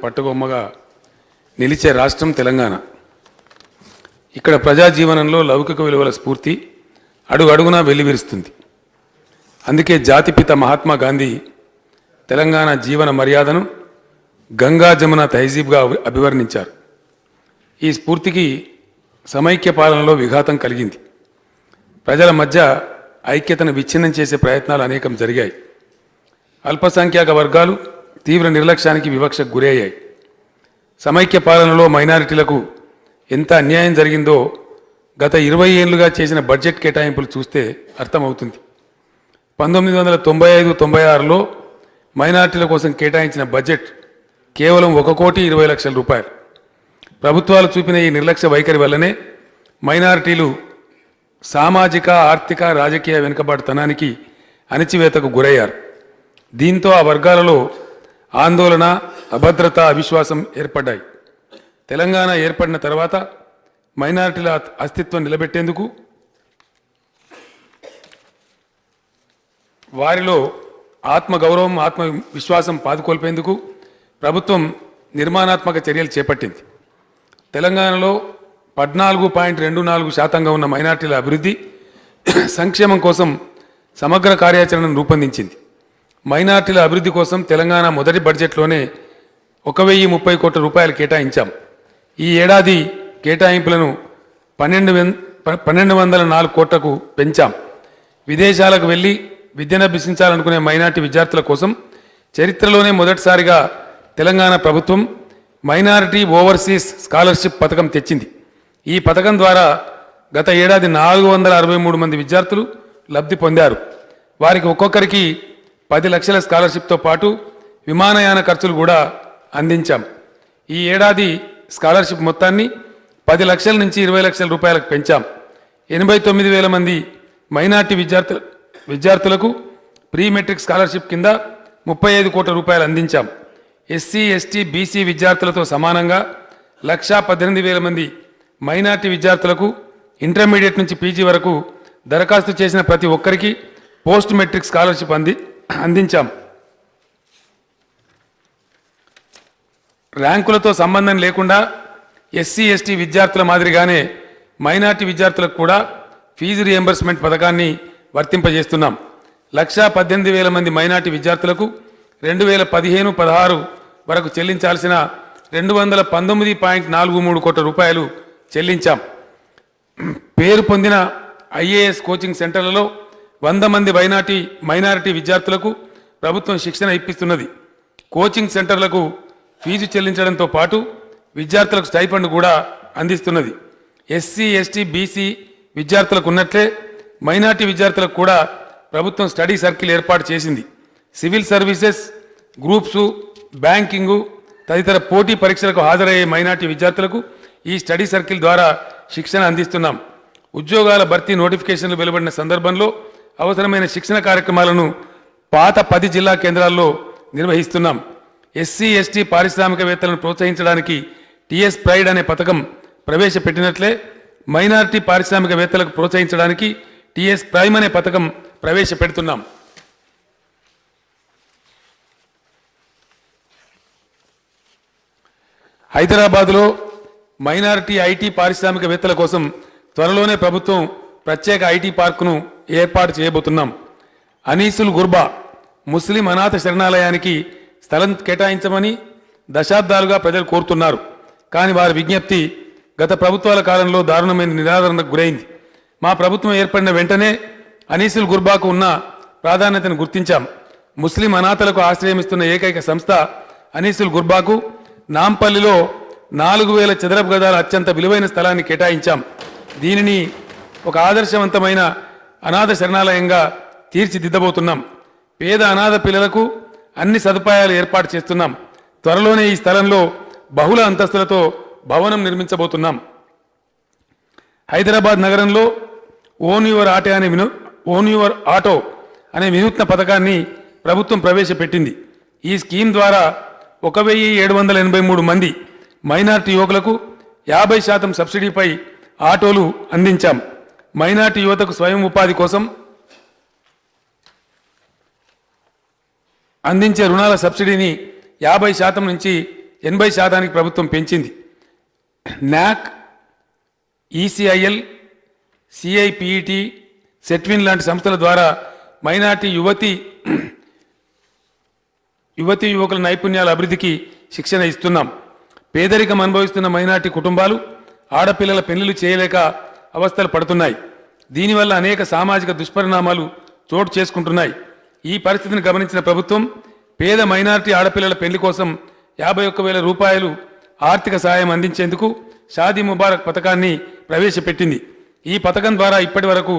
పట్టుకొమ్మగా నిలిచే రాష్ట్రం తెలంగాణ. ఇక్కడ ప్రజా జీవనంలో లౌకిక విలువల స్ఫూర్తి అడుగడుగునా వెల్లివిరుస్తుంది. అందుకే జాతిపిత మహాత్మా గాంధీ తెలంగాణ జీవన మర్యాదను గంగా జమున తహజీబ్గా అభివర్ణించారు. ఈ స్ఫూర్తికి సమైక్య పాలనలో విఘాతం కలిగింది. ప్రజల మధ్య ఐక్యతను విచ్ఛిన్నం చేసే ప్రయత్నాలు అనేకం జరిగాయి. అల్పసంఖ్యాక వర్గాలు తీవ్ర నిర్లక్ష్యానికి వివక్షకు గురయ్యాయి. సమైక్య పాలనలో మైనారిటీలకు ఎంత అన్యాయం జరిగిందో గత 20 ఏళ్లుగా చేసిన బడ్జెట్ కేటాయింపులు చూస్తే అర్థమవుతుంది. 1995-96లో మైనారిటీల కోసం కేటాయించిన బడ్జెట్ కేవలం 1,20,00,000 రూపాయలు. ప్రభుత్వాలు చూపిన ఈ నిర్లక్ష్య వైఖరి వల్లనే మైనారిటీలు సామాజిక, ఆర్థిక, రాజకీయ వెనుకబాటుతనానికి, అణచివేతకు గురయ్యారు. దీంతో ఆ వర్గాలలో ఆందోళన, అభద్రత, అవిశ్వాసం ఏర్పడ్డాయి. తెలంగాణ ఏర్పడిన తర్వాత మైనారిటీల అస్తిత్వం నిలబెట్టేందుకు, వారిలో ఆత్మగౌరవం, ఆత్మవిశ్వాసం పాదుకొల్పేందుకు ప్రభుత్వం నిర్మాణాత్మక చర్యలు చేపట్టింది. తెలంగాణలో 14.24% ఉన్న మైనారిటీల అభివృద్ధి, సంక్షేమం కోసం సమగ్ర కార్యాచరణను రూపొందించింది. మైనారిటీల అభివృద్ధి కోసం తెలంగాణ మొదటి బడ్జెట్లోనే 1,030 కోట్ల రూపాయలు కేటాయించాం. ఈ ఏడాది కేటాయింపులను 1,204 కోట్లకు పెంచాం. విదేశాలకు వెళ్ళి విద్యనభ్యసించాలనుకునే మైనారిటీ విద్యార్థుల కోసం చరిత్రలోనే మొదటిసారిగా తెలంగాణ ప్రభుత్వం మైనారిటీ ఓవర్సీస్ స్కాలర్షిప్ పథకం తెచ్చింది. ఈ పథకం ద్వారా గత ఏడాది 463 మంది విద్యార్థులు లబ్ధి పొందారు. వారికి ఒక్కొక్కరికి 10 లక్షల స్కాలర్షిప్తో పాటు విమానయాన ఖర్చులు కూడా అందించాం. ఈ ఏడాది స్కాలర్షిప్ మొత్తాన్ని 10 లక్షల నుంచి 20 లక్షల రూపాయలకు పెంచాం. 89,000 మంది మైనార్టీ విద్యార్థులకు ప్రీ మెట్రిక్ స్కాలర్షిప్ కింద 35 కోట్ల రూపాయలు అందించాం. ఎస్సీ, ఎస్టీ, బీసీ విద్యార్థులతో సమానంగా 1,18,000 మంది మైనార్టీ విద్యార్థులకు ఇంటర్మీడియట్ నుంచి పీజీ వరకు దరఖాస్తు చేసిన ప్రతి ఒక్కరికి పోస్ట్ మెట్రిక్ స్కాలర్షిప్ అందించాం. ర్యాంకులతో సంబంధం లేకుండా ఎస్సీ, ఎస్టీ విద్యార్థుల మాదిరిగానే మైనార్టీ విద్యార్థులకు కూడా ఫీజు రియంబర్స్మెంట్ పథకాన్ని వర్తింపజేస్తున్నాం. 1,18,000 మంది మైనార్టీ విద్యార్థులకు 2015-16 వరకు చెల్లించాల్సిన 219.43 కోట్ల రూపాయలు చెల్లించాం. పేరు పొందిన ఐఏఎస్ కోచింగ్ సెంటర్లలో 100 మంది మైనారిటీ విద్యార్థులకు ప్రభుత్వం శిక్షణ ఇప్పిస్తున్నది. కోచింగ్ సెంటర్లకు ఫీజు చెల్లించడంతో పాటు విద్యార్థులకు స్టైఫండ్ కూడా అందిస్తున్నది. ఎస్సీ, ఎస్టీ, బీసీ విద్యార్థులకు ఉన్నట్లే మైనారిటీ విద్యార్థులకు కూడా ప్రభుత్వం స్టడీ సర్కిల్ ఏర్పాటు చేసింది. సివిల్ సర్వీసెస్, గ్రూప్స్, బ్యాంకింగు తదితర పోటీ పరీక్షలకు హాజరయ్యే మైనారిటీ విద్యార్థులకు ఈ స్టడీ సర్కిల్ ద్వారా శిక్షణ అందిస్తున్నాం. ఉద్యోగాల భర్తీ నోటిఫికేషన్లు వెలువడిన సందర్భంలో అవసరమైన శిక్షణ కార్యక్రమాలను పాత 10 జిల్లా కేంద్రాల్లో నిర్వహిస్తున్నాం. ఎస్సీ, ఎస్టీ పారిశ్రామికవేత్తలను ప్రోత్సహించడానికి టీఎస్ ప్రైడ్ అనే పథకం ప్రవేశపెట్టినట్లే మైనారిటీ పారిశ్రామికవేత్తలకు ప్రోత్సహించడానికి టీఎస్ ప్రైమ్ అనే పథకం ప్రవేశపెడుతున్నాం. హైదరాబాద్లో మైనారిటీ ఐటీ పారిశ్రామికవేత్తల కోసం త్వరలోనే ప్రభుత్వం ప్రత్యేక ఐటీ పార్కును ఏర్పాటు చేయబోతున్నాం. అనీసుల్ గుర్బా ముస్లిం అనాథ శరణాలయానికి స్థలం కేటాయించమని దశాబ్దాలుగా ప్రజలు కోరుతున్నారు. కానీ వారి విజ్ఞప్తి గత ప్రభుత్వాల కాలంలో దారుణమైన నిరాదరణకు గురైంది. మా ప్రభుత్వం ఏర్పడిన వెంటనే అనీసుల్ గుర్బాకు ఉన్న ప్రాధాన్యతను గుర్తించాం. ముస్లిం అనాథలకు ఆశ్రయమిస్తున్న ఏకైక సంస్థ అనీసుల్ గుర్బాకు నాంపల్లిలో 4,000 చదరపు గజాల అత్యంత విలువైన స్థలాన్ని కేటాయించాం. దీనిని ఒక ఆదర్శవంతమైన అనాథ శరణాలయంగా తీర్చిదిద్దబోతున్నాం. పేద అనాథ పిల్లలకు అన్ని సదుపాయాలు ఏర్పాటు చేస్తున్నాం. త్వరలోనే ఈ స్థలంలో బహుళ అంతస్తులతో భవనం నిర్మించబోతున్నాం. హైదరాబాద్ నగరంలో ఓన్ యువర్ ఆటో అనే వినూత్న పథకాన్ని ప్రభుత్వం ప్రవేశపెట్టింది. ఈ స్కీమ్ ద్వారా 1,783 మంది మైనార్టీ యువకులకు 50% సబ్సిడీపై ఆటోలు అందించాం. మైనార్టీ యువతకు స్వయం ఉపాధి కోసం అందించే రుణాల సబ్సిడీని 50% నుంచి 80% ప్రభుత్వం పెంచింది. నాక్, ఈసీఐఎల్, సిఐపిఈటి, సెట్విన్ లాంటి సంస్థల ద్వారా మైనార్టీ యువకుల నైపుణ్యాల అభివృద్ధికి శిక్షణ ఇస్తున్నాం. పేదరికం అనుభవిస్తున్న మైనార్టీ కుటుంబాలు ఆడపిల్లల పెళ్లిళ్లు చేయలేక అవస్థలు పడుతున్నాయి. దీనివల్ల అనేక సామాజిక దుష్పరిణామాలు చోటు చేసుకుంటున్నాయి. ఈ పరిస్థితిని గమనించిన ప్రభుత్వం పేద మైనార్టీ ఆడపిల్లల పెళ్లి కోసం 51,000 రూపాయలు ఆర్థిక సహాయం అందించేందుకు షాదీ ముబారక్ పథకాన్ని ప్రవేశపెట్టింది. ఈ పథకం ద్వారా ఇప్పటి వరకు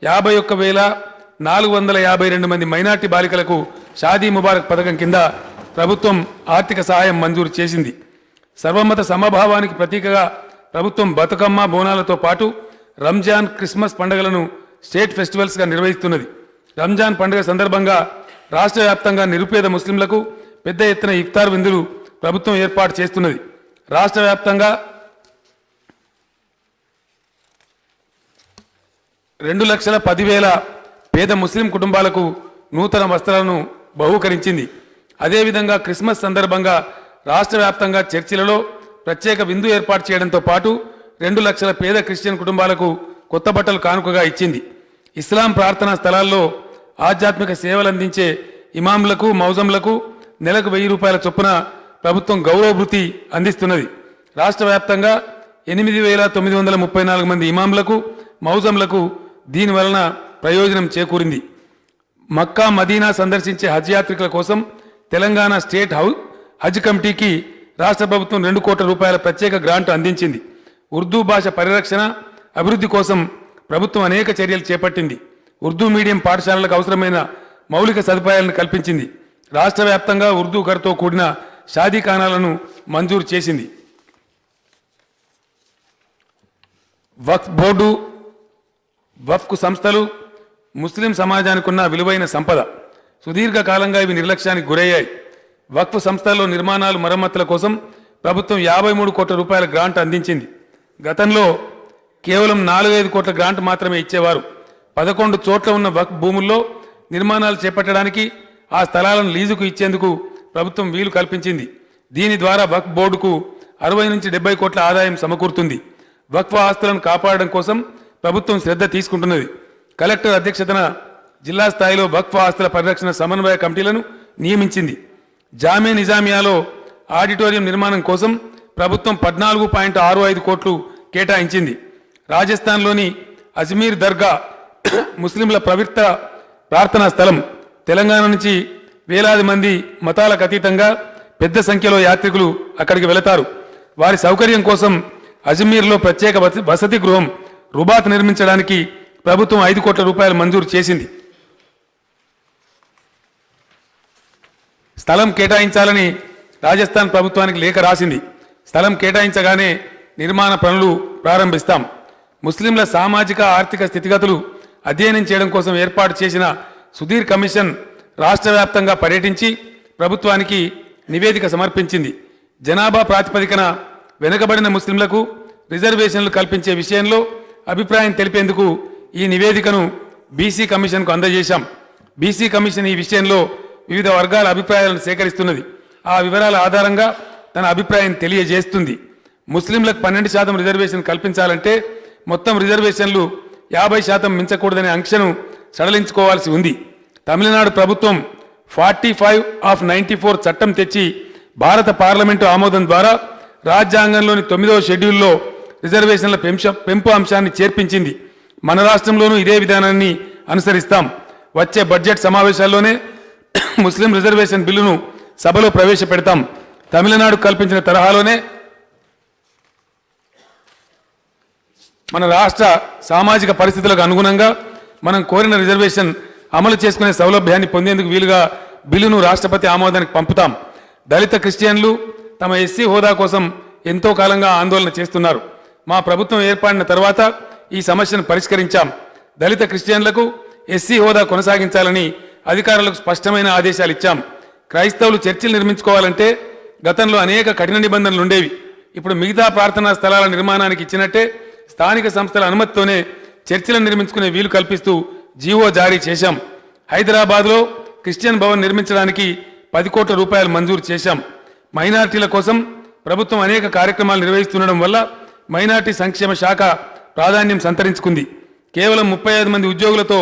51,452 మంది మైనార్టీ బాలికలకు షాదీ ముబారక్ పథకం కింద ప్రభుత్వం ఆర్థిక సహాయం మంజూరు చేసింది. సర్వమత సమభావానికి ప్రతీకగా ప్రభుత్వం బతుకమ్మ, బోనాలతో పాటు రంజాన్, క్రిస్మస్ పండుగలను స్టేట్ ఫెస్టివల్స్గా నిర్వహిస్తున్నది. రంజాన్ పండుగ సందర్భంగా రాష్ట్ర వ్యాప్తంగా నిరుపేద ముస్లింలకు పెద్ద ఎత్తున ఇఫ్తార్ విందులు ప్రభుత్వం ఏర్పాటు చేస్తున్నది. రాష్ట్ర వ్యాప్తంగా 2,10,000 పేద ముస్లిం కుటుంబాలకు నూతన వస్త్రాలను బహూకరించింది. అదేవిధంగా క్రిస్మస్ సందర్భంగా రాష్ట్ర వ్యాప్తంగా చర్చిలలో ప్రత్యేక విందు ఏర్పాటు చేయడంతో పాటు 2 లక్షల పేద క్రిస్టియన్ కుటుంబాలకు కొత్త బట్టలు కానుకగా ఇచ్చింది. ఇస్లాం ప్రార్థనా స్థలాల్లో ఆధ్యాత్మిక సేవలు అందించే ఇమాంలకు, మౌజంలకు నెలకు 1,000 రూపాయల చొప్పున ప్రభుత్వం గౌరవ భృతి అందిస్తున్నది. రాష్ట్ర వ్యాప్తంగా 8,934 మంది ఇమాంలకు, మౌజంలకు దీని వలన ప్రయోజనం చేకూరింది. మక్కా, మదీనా సందర్శించే హజ్ యాత్రికుల కోసం తెలంగాణ స్టేట్ హజ్ కమిటీకి రాష్ట్ర ప్రభుత్వం 2 కోట్ల రూపాయల ప్రత్యేక గ్రాంట్ అందించింది. ఉర్దూ భాష పరిరక్షణ, అభివృద్ధి కోసం ప్రభుత్వం అనేక చర్యలు చేపట్టింది. ఉర్దూ మీడియం పాఠశాలలకు అవసరమైన మౌలిక సదుపాయాలను కల్పించింది. రాష్ట్ర వ్యాప్తంగా ఉర్దూ ఘర్తో కూడిన షాదీఖానాలను మంజూరు చేసింది. వక్ఫ్ బోర్డు, వక్ఫ్ సంస్థలు ముస్లిం సమాజానికి ఉన్న విలువైన సంపద. సుదీర్ఘకాలంగా ఇవి నిర్లక్ష్యానికి గురయ్యాయి. వక్ఫ్ సంస్థల్లో నిర్మాణాలు, మరమ్మతుల కోసం ప్రభుత్వం 53 కోట్ల రూపాయల గ్రాంట్ అందించింది. గతంలో కేవలం 4-5 కోట్ల గ్రాంట్ మాత్రమే ఇచ్చేవారు. 11 చోట్ల ఉన్న వక్ఫ్ భూముల్లో నిర్మాణాలు చేపట్టడానికి, ఆ స్థలాలను లీజుకు ఇచ్చేందుకు ప్రభుత్వం వీలు కల్పించింది. దీని ద్వారా వక్ఫ్ బోర్డుకు 60 నుంచి 70 కోట్ల ఆదాయం సమకూరుతుంది. వక్ఫ్ ఆస్తులను కాపాడడం కోసం ప్రభుత్వం శ్రద్ధ తీసుకుంటున్నది. కలెక్టర్ అధ్యక్షతన జిల్లా స్థాయిలో వక్ఫ్ ఆస్తుల పరిరక్షణ సమన్వయ కమిటీలను నియమించింది. జామే నిజామియాలో ఆడిటోరియం నిర్మాణం కోసం ప్రభుత్వం 14.65 కోట్లు కేటాయించింది. రాజస్థాన్లోని అజ్మీర్ దర్గా ముస్లింల పవిత్ర ప్రార్థనా స్థలం. తెలంగాణ నుంచి వేలాది మంది మతాలకు అతీతంగా పెద్ద సంఖ్యలో యాత్రికులు అక్కడికి వెళతారు. వారి సౌకర్యం కోసం అజ్మీర్లో ప్రత్యేక వసతి గృహం రుబాత్ నిర్మించడానికి ప్రభుత్వం 5 కోట్ల రూపాయలు మంజూరు చేసింది. స్థలం కేటాయించాలని రాజస్థాన్ ప్రభుత్వానికి లేఖ రాసింది. స్థలం కేటాయించగానే నిర్మాణ పనులు ప్రారంభిస్తాం. ముస్లింల సామాజిక, ఆర్థిక స్థితిగతులు అధ్యయనం చేయడం కోసం ఏర్పాటు చేసిన సుధీర్ కమిషన్ రాష్ట్ర వ్యాప్తంగా పర్యటించి ప్రభుత్వానికి నివేదిక సమర్పించింది. జనాభా ప్రాతిపదికన వెనుకబడిన ముస్లింలకు రిజర్వేషన్లు కల్పించే విషయంలో అభిప్రాయం తెలిపేందుకు ఈ నివేదికను బీసీ కమిషన్కు అందజేశాం. బీసీ కమిషన్ ఈ విషయంలో వివిధ వర్గాల అభిప్రాయాలను సేకరిస్తున్నది. ఆ వివరాల ఆధారంగా తన అభిప్రాయం తెలియజేస్తుంది. ముస్లింలకు 12% రిజర్వేషన్ కల్పించాలంటే మొత్తం రిజర్వేషన్లు 50% మించకూడదనే ఆంక్షను సడలించుకోవాల్సి ఉంది. తమిళనాడు ప్రభుత్వం 45/94 చట్టం తెచ్చి భారత పార్లమెంటు ఆమోదం ద్వారా రాజ్యాంగంలోని 9వ షెడ్యూల్లో రిజర్వేషన్ల పెంపు అంశాన్ని చేర్పించింది. మన రాష్ట్రంలోనూ ఇదే విధానాన్ని అనుసరిస్తాం. వచ్చే బడ్జెట్ సమావేశాల్లోనే ముస్లిం రిజర్వేషన్ బిల్లును సభలో ప్రవేశపెడతాం. తమిళనాడు కల్పించిన తరహాలోనే మన రాష్ట్ర సామాజిక పరిస్థితులకు అనుగుణంగా మనం కోరిన రిజర్వేషన్ అమలు చేసుకునే సౌలభ్యాన్ని పొందేందుకు వీలుగా బిల్లును రాష్ట్రపతి ఆమోదానికి పంపుతాం. దళిత క్రిస్టియన్లు తమ ఎస్సీ హోదా కోసం ఎంతో కాలంగా ఆందోళన చేస్తున్నారు. మా ప్రభుత్వం ఏర్పడిన తర్వాత ఈ సమస్యను పరిష్కరించాం. దళిత క్రిస్టియన్లకు ఎస్సీ హోదా కొనసాగించాలని అధికారులకు స్పష్టమైన ఆదేశాలు ఇచ్చాం. క్రైస్తవులు చర్చిలు నిర్మించుకోవాలంటే గతంలో అనేక కఠిన నిబంధనలు ఉండేవి. ఇప్పుడు మిగతా ప్రార్థనా స్థలాల నిర్మాణానికి ఇచ్చినట్టే స్థానిక సంస్థల అనుమతితోనే చర్చిలను నిర్మించుకునే వీలు కల్పిస్తూ జీవో జారీ చేశాం. హైదరాబాద్లో క్రిస్టియన్ భవన్ నిర్మించడానికి 10 కోట్ల రూపాయలు మంజూరు చేశాం. మైనారిటీల కోసం ప్రభుత్వం అనేక కార్యక్రమాలు నిర్వహిస్తుండడం వల్ల మైనారిటీ సంక్షేమ శాఖ ప్రాధాన్యం సంతరించుకుంది. కేవలం 35 మంది ఉద్యోగులతో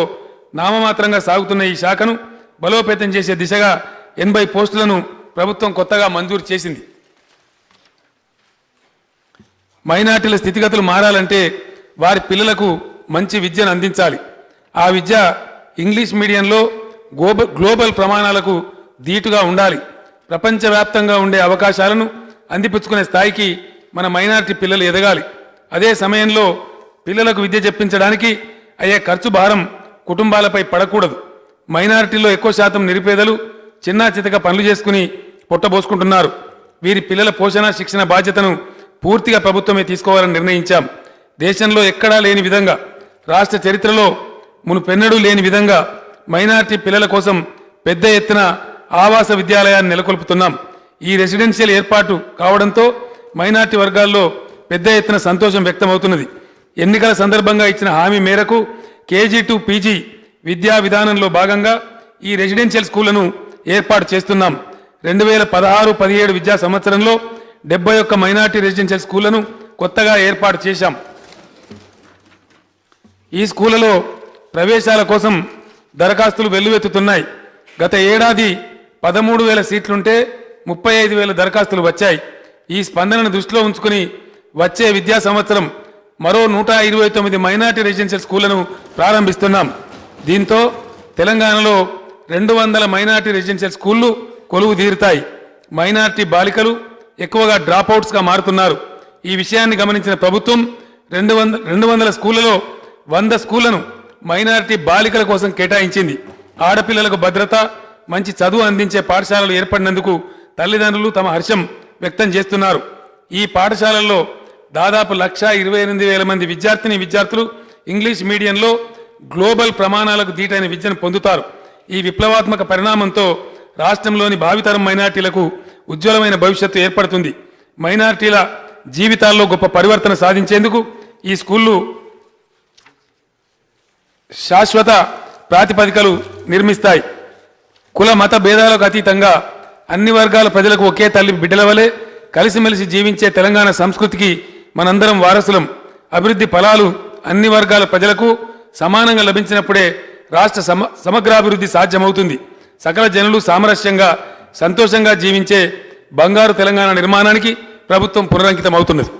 నామమాత్రంగా సాగుతున్న ఈ శాఖను బలోపేతం చేసే దిశగా 80 పోస్టులను ప్రభుత్వం కొత్తగా మంజూరు చేసింది. మైనారిటీల స్థితిగతులు మారాలంటే వారి పిల్లలకు మంచి విద్యను అందించాలి. ఆ విద్య ఇంగ్లీష్ మీడియంలో గ్లోబల్ ప్రమాణాలకు ధీటుగా ఉండాలి. ప్రపంచవ్యాప్తంగా ఉండే అవకాశాలను అందిపుచ్చుకునే స్థాయికి మన మైనారిటీ పిల్లలు ఎదగాలి. అదే సమయంలో పిల్లలకు విద్య చెప్పించడానికి అయ్యే ఖర్చు భారం కుటుంబాలపై పడకూడదు. మైనారిటీలో ఎక్కువ శాతం నిరుపేదలు చిన్నా చితక పనులు చేసుకుని పొట్టబోసుకుంటున్నారు. వీరి పిల్లల పోషణ శిక్షణ బాధ్యతను పూర్తిగా ప్రభుత్వమే తీసుకోవాలని నిర్ణయించాం. దేశంలో ఎక్కడా లేని విధంగా, రాష్ట్ర చరిత్రలో మునుపెన్నడూ లేని విధంగా మైనారిటీ పిల్లల కోసం పెద్ద ఎత్తున ఆవాస విద్యాలయాన్ని నెలకొల్పుతున్నాం. ఈ రెసిడెన్షియల్ ఏర్పాటు కావడంతో మైనారిటీ వర్గాల్లో పెద్ద ఎత్తున సంతోషం వ్యక్తమవుతున్నది. ఎన్నికల సందర్భంగా ఇచ్చిన హామీ మేరకు కేజీ టు పీజీ విద్యా విధానంలో భాగంగా ఈ రెసిడెన్షియల్ స్కూళ్లను ఏర్పాటు చేస్తున్నాం. 2016-17 విద్యా సంవత్సరంలో 71 మైనారిటీ రెసిడెన్షియల్ స్కూళ్లను కొత్తగా ఏర్పాటు చేశాం. ఈ స్కూళ్లలో ప్రవేశాల కోసం దరఖాస్తులు వెల్లువెత్తుతున్నాయి. గత ఏడాది 13,000 సీట్లుంటే 35,000 దరఖాస్తులు వచ్చాయి. ఈ స్పందనను దృష్టిలో ఉంచుకుని వచ్చే విద్యా సంవత్సరం మరో 129 మైనారిటీ రెసిడెన్షియల్ స్కూళ్లను ప్రారంభిస్తున్నాం. దీంతో తెలంగాణలో 200 మైనారిటీ రెసిడెన్షియల్ స్కూళ్లు కొలువు తీరుతాయి. మైనారిటీ బాలికలు ఎక్కువగా డ్రాపౌట్స్గా మారుతున్నారు. ఈ విషయాన్ని గమనించిన ప్రభుత్వం 200 స్కూళ్లలో 100 స్కూళ్లను మైనారిటీ బాలికల కోసం కేటాయించింది. ఆడపిల్లలకు భద్రత, మంచి చదువు అందించే పాఠశాలలు ఏర్పడినందుకు తల్లిదండ్రులు తమ హర్షం వ్యక్తం చేస్తున్నారు. ఈ పాఠశాలల్లో దాదాపు 128,000 మంది విద్యార్థులు ఇంగ్లీష్ మీడియంలో గ్లోబల్ ప్రమాణాలకు దీటైన విద్యను పొందుతారు. ఈ విప్లవాత్మక పరిణామంతో రాష్ట్రంలోని భావితరం మైనారిటీలకు ఉజ్వలమైన భవిష్యత్తు ఏర్పడుతుంది. మైనారిటీల జీవితాల్లో గొప్ప పరివర్తన సాధించేందుకు ఈ స్కూళ్లు శాశ్వత ప్రాతిపదికలు నిర్మిస్తాయి. కుల మత భేదాలకు అతీతంగా అన్ని వర్గాల ప్రజలకు ఒకే తల్లి బిడ్డల వలె కలిసిమెలిసి జీవించే తెలంగాణ సంస్కృతికి మనందరం వారసులం. అభివృద్ధి ఫలాలు అన్ని వర్గాల ప్రజలకు సమానంగా లభించినప్పుడే రాష్ట్ర సమగ్రాభివృద్ధి సాధ్యమవుతుంది. సకల జనులు సామరస్యంగా సంతోషంగా జీవించే బంగారు తెలంగాణ నిర్మాణానికి ప్రభుత్వం పునరంకితం అవుతున్నది.